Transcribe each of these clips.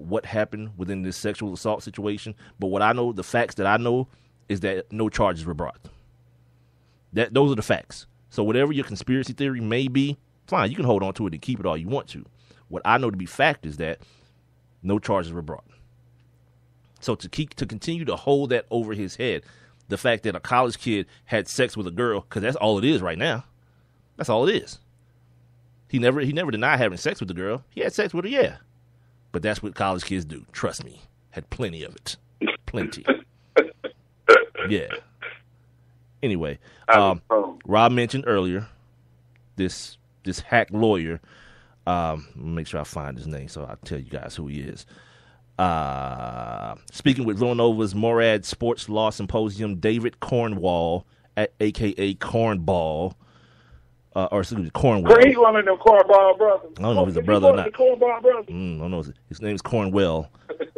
what happened within this sexual assault situation. But what I know, the facts that I know, is that no charges were brought. Those are the facts. So whatever your conspiracy theory may be, fine, you can hold on to it and keep it all you want to. What I know to be fact is that no charges were brought. So to continue to hold that over his head, the fact that a college kid had sex with a girl, because that's all it is right now. That's all it is. He never denied having sex with the girl. He had sex with her, yeah. But that's what college kids do. Trust me. Had plenty of it. Plenty. Yeah. Anyway, Rob mentioned earlier this hack lawyer. Make sure I find his name so I'll tell you guys who he is. Speaking with Villanova's Morad Sports Law Symposium, David Cornwall, a.k.a. Cornball, or excuse me, Cornwell. He's one of them Cornball brothers. I don't know if he's a brother or not. Cornball brothers? I don't know. His name is Cornwell.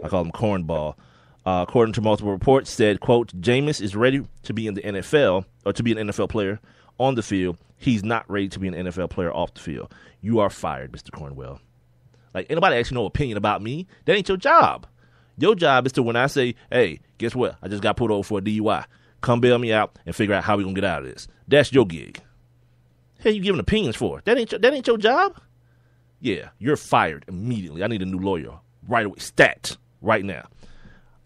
I call him Cornball. According to multiple reports, said, quote, Jameis is ready to be in the NFL, or to be an NFL player on the field. He's not ready to be an NFL player off the field. You are fired, Mr. Cornwell. Like, anybody actually no opinion about me? That ain't your job. Your job is to, when I say, hey, guess what? I just got pulled over for a DUI. Come bail me out and figure out how we going to get out of this. That's your gig. Hell, you giving opinions for? That ain't your job? Yeah, you're fired immediately. I need a new lawyer right away. Stat right now.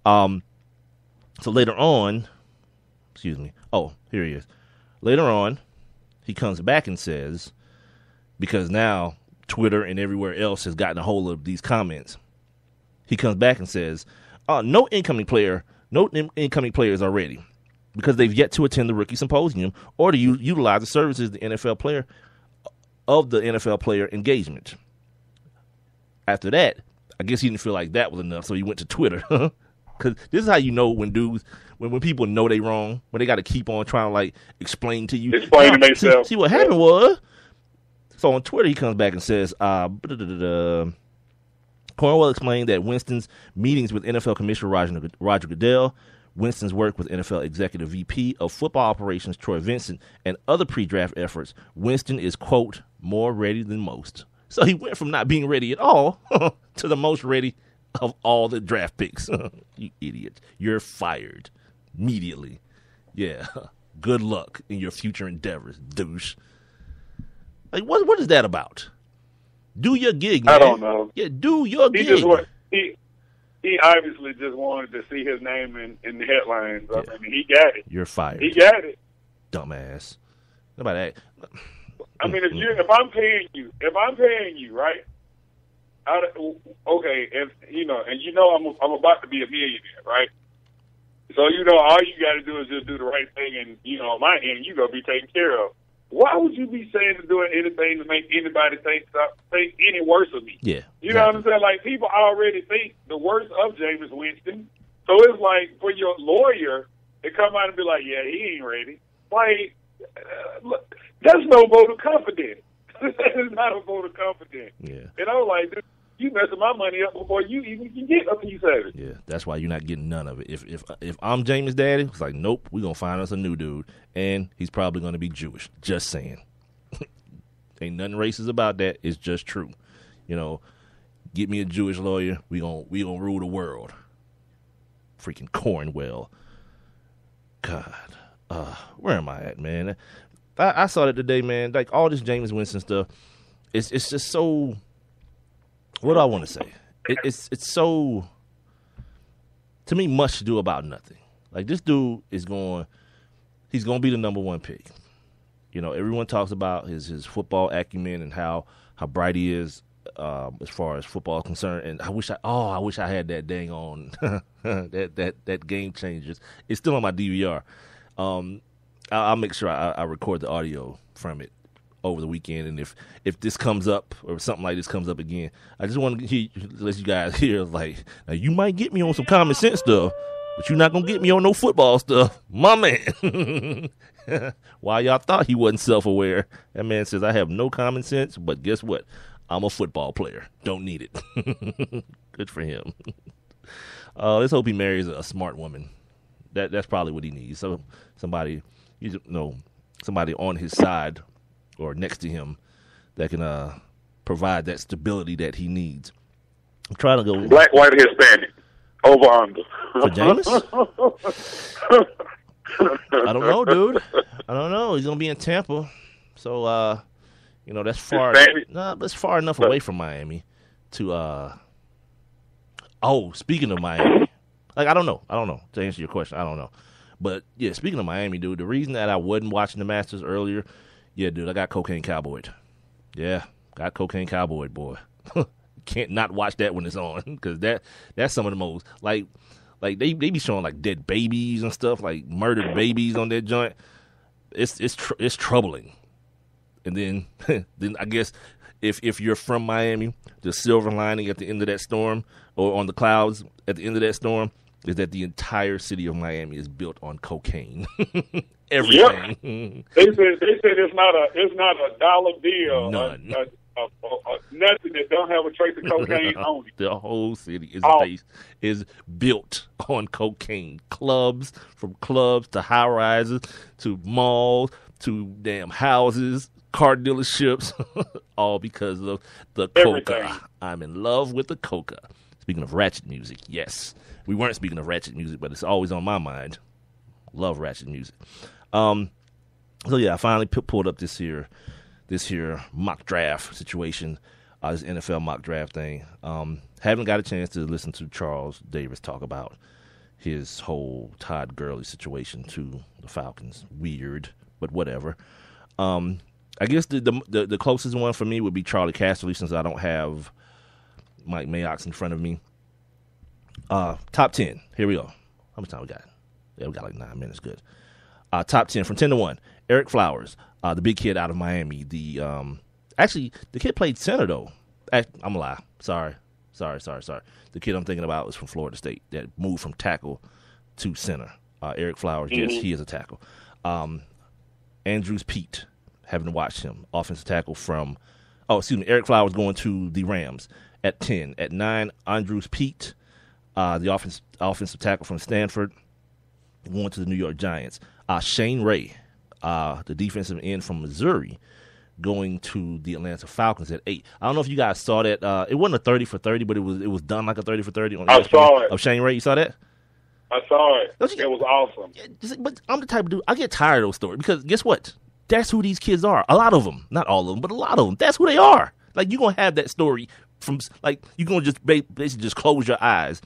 So later on, excuse me. Oh, here he is. Later on, he comes back and says, because now Twitter and everywhere else has gotten a hold of these comments, he comes back and says, no incoming players are ready because they've yet to attend the rookie symposium or to utilize the services of the NFL player engagement. After that, I guess he didn't feel like that was enough, so he went to Twitter. Because this is how you know when people know they wrong, when they got to keep on trying to, like, explain to you. Explain to themselves. See what happened was. So on Twitter, he comes back and says, Cornwell explained that Winston's meetings with NFL Commissioner Roger Goodell, Winston's work with NFL Executive VP of Football Operations Troy Vincent, and other pre-draft efforts, Winston is, quote, more ready than most. So he went from not being ready at all to the most ready of all the draft picks. You idiot. You're fired immediately. Yeah. Good luck in your future endeavors, douche. Like, what is that about? Do your gig, man. I don't know. Yeah, do your gig. He obviously just wanted to see his name in the headlines. Yeah. I mean, he got it. You're fired. He got it. Dumbass. Nobody. I mean, if I'm paying you, right? Okay, if I'm about to be a millionaire, right? So all you got to do is just do the right thing, and on my end, you're gonna be taken care of. Why would you be saying to doing anything to make anybody think any worse of me? Yeah, you know what I'm saying? Like, people already think the worst of Jameis Winston, so it's like for your lawyer to come out and be like, "Yeah, he ain't ready." Like, look, that's no vote of confidence. That is not a vote of confidence. Yeah, and I was like, dude, you messing my money up before you even can get a piece of it. Yeah, that's why you're not getting none of it. If I'm Jameis' daddy, it's like, nope, we're going to find us a new dude, and he's probably going to be Jewish. Just saying. Ain't nothing racist about that. It's just true. Get me a Jewish lawyer. We gonna rule the world. Freaking Cornwell. God. Where am I at, man? I saw that today, man. Like, all this Jameis Winston stuff, it's just so... What do I want to say? It's so, to me, much to do about nothing. Like, this dude he's going to be the number one pick. Everyone talks about his football acumen and how bright he is as far as football is concerned. And I wish I had that dang on that Game Changers. It's still on my DVR. I'll make sure I record the audio from it over the weekend, and if this comes up or something like this comes up again, I just want to let you guys hear, like, now you might get me on some common sense stuff, but you're not gonna get me on no football stuff, my man. Why y'all thought he wasn't self-aware? That man says I have no common sense, but guess what? I'm a football player. Don't need it. Good for him. Let's hope he marries a smart woman. That's probably what he needs. So somebody on his side or next to him that can provide that stability that he needs. I'm trying to go Black, white, or Hispanic. Over under. for Jameis. I don't know, dude. I don't know. He's gonna be in Tampa, so that's far. Hispanic? That's far enough away from Miami to. Oh, speaking of Miami, I don't know. To answer your question, I don't know. But yeah, speaking of Miami, dude, the reason that I wasn't watching the Masters earlier, yeah, dude, I got cocaine cowboyed. Yeah, got cocaine cowboyed, boy. Can't not watch that when it's on because that's some of the most like they be showing like dead babies and stuff, like murdered babies on that joint. It's troubling. And then then I guess if you're from Miami, the silver lining at the end of that storm or on the clouds at the end of that storm is that the entire city of Miami is built on cocaine. Everything. Yep. They said it's not a dollar bill. None. Nothing that don't have a trace of cocaine on it. The whole city is built on cocaine. From clubs to high rises to malls to damn houses, car dealerships, all because of the Everything. coca. I'm in love with the coca. Speaking of ratchet music, yes. We weren't speaking of ratchet music, but it's always on my mind. Love ratchet music. So yeah, I finally pulled up this here mock draft situation, this NFL mock draft thing. Haven't got a chance to listen to Charles Davis talk about his whole Todd Gurley situation to the Falcons. Weird, but whatever. I guess the closest one for me would be Charlie Casserly, since I don't have Mike Mayock in front of me. Top 10. Here we go. How much time we got? Yeah, we got like 9 minutes. Good. Top 10 from 10 to 1. Eric Flowers, the big kid out of Miami. Actually, the kid played center, though. I'm going to lie. Sorry. The kid I'm thinking about was from Florida State that moved from tackle to center. Eric Flowers, yes, he is a tackle. Andrews Pete, haven't watched him. Offensive tackle from, Eric Flowers going to the Rams at 10. At 9, Andrews Pete, the offensive tackle from Stanford, going to the New York Giants. Shane Ray, the defensive end from Missouri, going to the Atlanta Falcons at 8. I don't know if you guys saw that. It wasn't a 30 for 30, but it was done like a 30 for 30 on ESPN saw it. Of Shane Ray. You saw that? I saw it. It was awesome. But I'm the type of dude, I get tired of those stories because guess what? That's who these kids are. A lot of them. Not all of them, but a lot of them. That's who they are. Like, you're going to have that story from, like, you're going to just basically just close your eyes.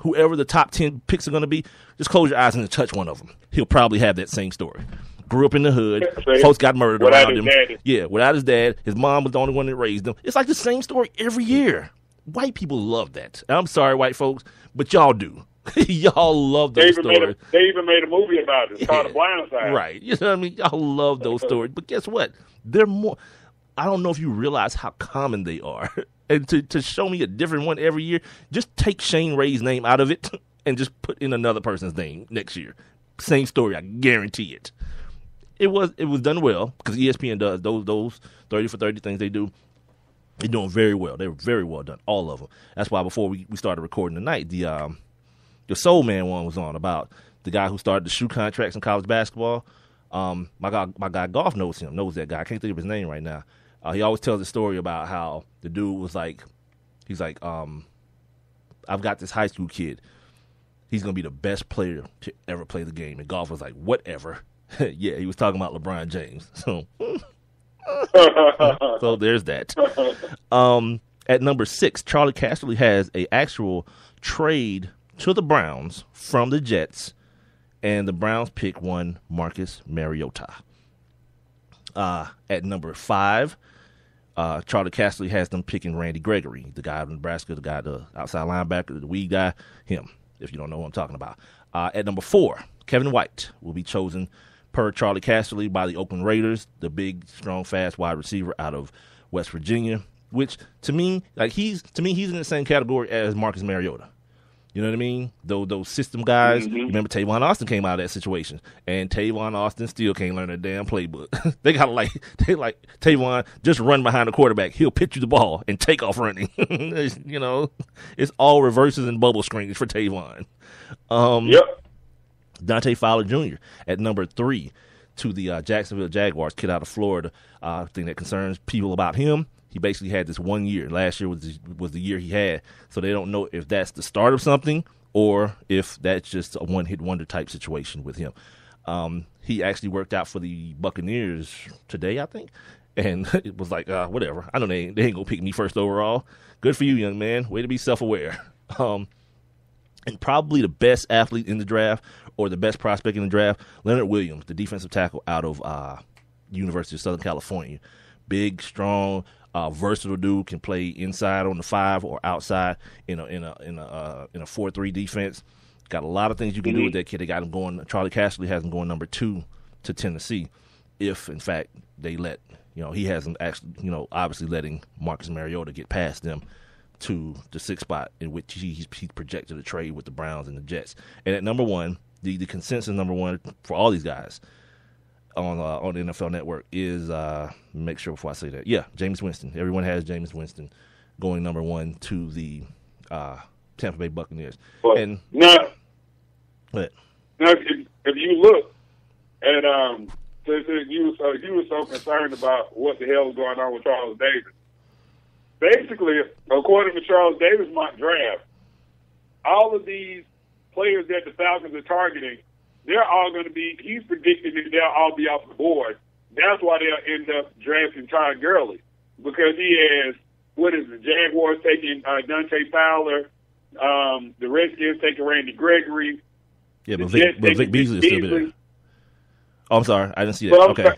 Whoever the top 10 picks are going to be, just close your eyes and touch one of them. He'll probably have that same story. Grew up in the hood. Folks got murdered around him. Daddy. Yeah, without his dad. His mom was the only one that raised him. It's like the same story every year. White people love that. I'm sorry, white folks, but y'all do. Y'all love those stories. They even made a movie about it. It's called The Blind Side. Right. You know what I mean? Y'all love those stories. But guess what? They're more. I don't know if you realize how common they are. And to show me a different one every year, just take Shane Ray's name out of it and just put in another person's name next year. Same story, I guarantee it. It was done well because ESPN does those 30 for 30 things they do. They're doing very well. They were very well done, all of them. That's why before we started recording tonight, the Soul Man one was on about the guy who started the shoe contracts in college basketball. My guy Golf knows that guy. I can't think of his name right now. He always tells a story about how the dude was like, he's like, I've got this high school kid. He's going to be the best player to ever play the game. And Golf was like, whatever. Yeah, he was talking about LeBron James. So, so there's that. At number 6, Charlie Casserly has a actual trade to the Browns from the Jets, and the Browns pick one Marcus Mariota. At number 5, Charlie Casserly has them picking Randy Gregory, the guy from Nebraska, the outside linebacker, the weed guy, him, if you don't know what I'm talking about. At number 4, Kevin White will be chosen per Charlie Casserly by the Oakland Raiders, the big, strong, fast wide receiver out of West Virginia, which to me, he's in the same category as Marcus Mariota. You know what I mean? Those system guys. Mm-hmm. You remember Tavon Austin came out of that situation, and Tavon Austin still can't learn a damn playbook. they like Tavon just run behind the quarterback. He'll pitch you the ball and take off running. You know, it's all reverses and bubble screens for Tavon. Yep. Dante Fowler Jr. at number 3 to the Jacksonville Jaguars, kid out of Florida. Thing that concerns people about him. He basically had this 1 year. Last year was the year he had. So they don't know if that's the start of something or if that's just a one-hit wonder type situation with him. He actually worked out for the Buccaneers today, I think. And it was like, whatever. I know they ain't going to pick me first overall. Good for you, young man. Way to be self-aware. And probably the best athlete in the draft or the best prospect in the draft, Leonard Williams, the defensive tackle out of University of Southern California. Big, strong, versatile dude, can play inside on the 5 or outside in a 4-3 defense. Got a lot of things you can do with that kid. They got him going. Charlie Casserly has him going number 2 to Tennessee, if in fact they let he hasn't actually obviously letting Marcus Mariota get past them to the 6th spot in which he's projected a trade with the Browns and the Jets. And at number 1, the consensus number 1 for all these guys on the NFL Network is make sure before I say that. Yeah, Jameis Winston. Everyone has Jameis Winston going number 1 to the Tampa Bay Buccaneers. Well, and now if you look at you were so concerned about what the hell is going on with Charles Davis. Basically, according to Charles Davis mock draft, all of these players that the Falcons are targeting, they're all going to be, he's predicting that they'll all be off the board. That's why they'll end up drafting Todd Gurley, because he has, the Jaguars taking Dante Fowler, the Redskins taking Randy Gregory. Yeah, but Vic Beasley is still there. Oh, I'm sorry. I didn't see that. Okay.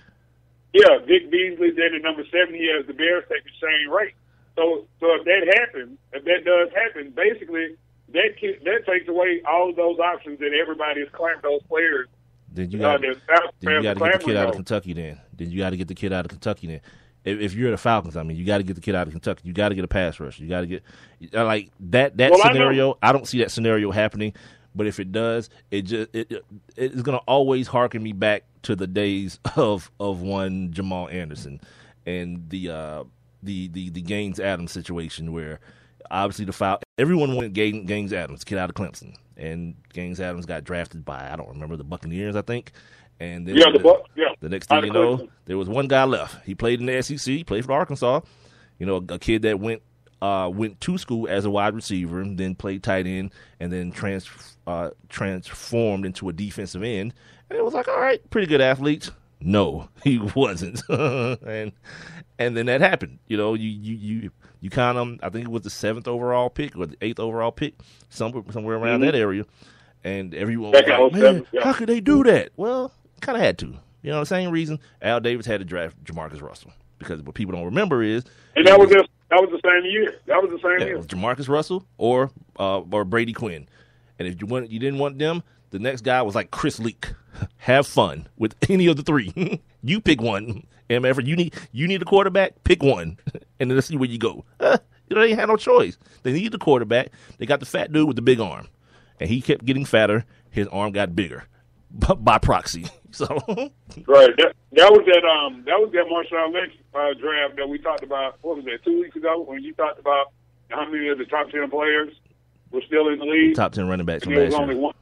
Yeah, Vic Beasley. Then at number 7, he has the Bears taking Shane Wright. So if that does happen, basically that takes away all of those options that everybody has claimed those players. Then you got to get the kid out of Kentucky. Then you got to get the kid out of Kentucky. Then if you're the Falcons, you got to get the kid out of Kentucky. You got to get a pass rush. You got to get like that scenario. I don't see that scenario happening. But if it does, it's going to always harken me back to the days of one Jamal Anderson and the Gaines Adams situation, where obviously everyone wanted Gaines Adams, kid out of Clemson, and Gaines Adams got drafted by, I don't remember, the Buccaneers, I think. And then the next thing you know, there was one guy left. He played in the SEC, he played for Arkansas. A kid that went to school as a wide receiver, then played tight end, and then transformed into a defensive end. And it was like, all right, pretty good athlete. No, he wasn't. and then that happened. You kind of, I think it was the 7th overall pick or the 8th overall pick, somewhere around that area. And everyone was like, man, how could they do that? Well, kind of had to. The same reason Al Davis had to draft Jamarcus Russell. Because what people don't remember is... And that was the same year. That was the same year. It was Jamarcus Russell or Brady Quinn. And if you didn't want them, the next guy was like Chris Leak. Have fun with any of the 3. You pick one. And if you need a quarterback, pick one. And then let's see where you go. They ain't had no choice. They needed the quarterback. They got the fat dude with the big arm. And he kept getting fatter. His arm got bigger by proxy. So right. That was that Marshawn Lynch draft that we talked about. What was that, 2 weeks ago, when you talked about how many of the top 10 players were still in the league? Top 10 running backs from last year. Only one,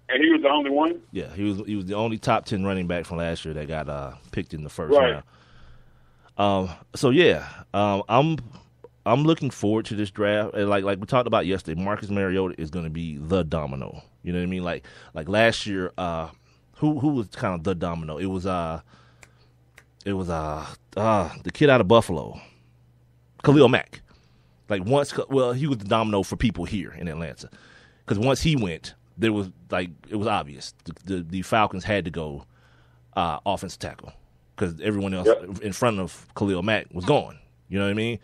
and he was the only one. Yeah, he was the only top 10 running back from last year that got picked in the first round. So yeah, I'm looking forward to this draft. And like we talked about yesterday, Marcus Mariota is going to be the domino. You know what I mean? Like last year, who was kind of the domino? It was the kid out of Buffalo, Khalil Mack. He was the domino for people here in Atlanta, because once he went, it was obvious the Falcons had to go offensive tackle, because everyone else in front of Khalil Mack was gone. You know what I mean?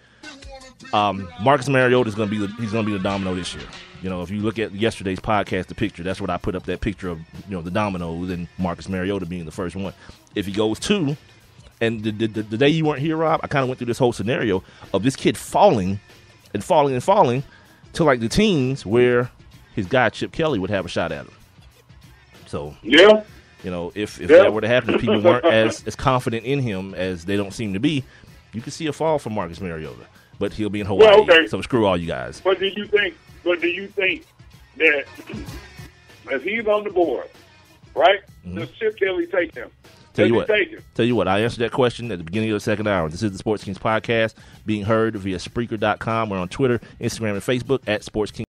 Marcus Mariota is going to be the domino this year. If you look at yesterday's podcast, the picture, that's what I put up, that picture of the dominoes and Marcus Mariota being the first one. If he goes 2, and the day you weren't here, Rob, I kind of went through this whole scenario of this kid falling and falling and falling to like the teens where his guy Chip Kelly would have a shot at him. So yeah. If that were to happen, if people weren't as confident in him as they don't seem to be, you could see a fall from Marcus Mariota. But he'll be in Hawaii, so screw all you guys. But do you think that if he's on the board, right, does Chip Kelly take him? Tell Let you me what. take it. Tell you what. I answered that question at the beginning of the second hour. This is the Sports Kings podcast, being heard via Spreaker.com. We're on Twitter, Instagram, and Facebook at Sports Kings.